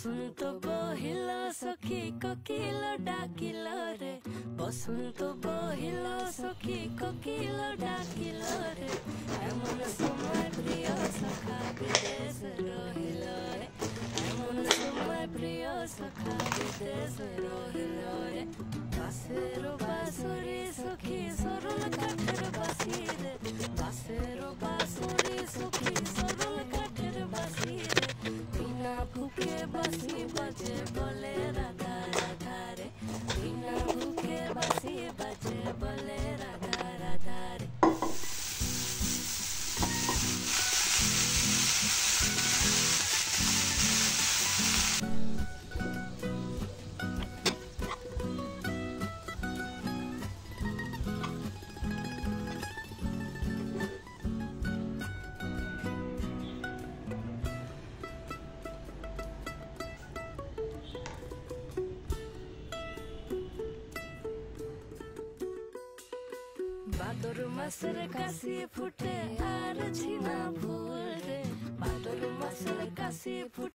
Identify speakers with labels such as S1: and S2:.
S1: বসন্ত বহিল সখী কোকিল ডাকিল রে, বসন্ত বহিল সখী কোকিল ডাকিল রে, এমন সময় প্রিয় সখা বিদেশ রহিল রে, এমন সময় প্রিয় সখা বিদেশ রহিল রে। বাঁশের বাঁশুরি সখী সরল কাঠের বাঁশি রে, বাঁশের বাঁশুরি সখী সরল কাঠের বাঁশি রে, বিনা ভুকে বাঁশি বাজে বলে রাধা রাধা রে, বিনা ভুকে বাঁশি বাজে বলে রাধা রাধা রে। ভাদর মাসের কাশি ফুটে আর ঝিনা ফুল রে, ভাদর মাসের কাশি ফুটে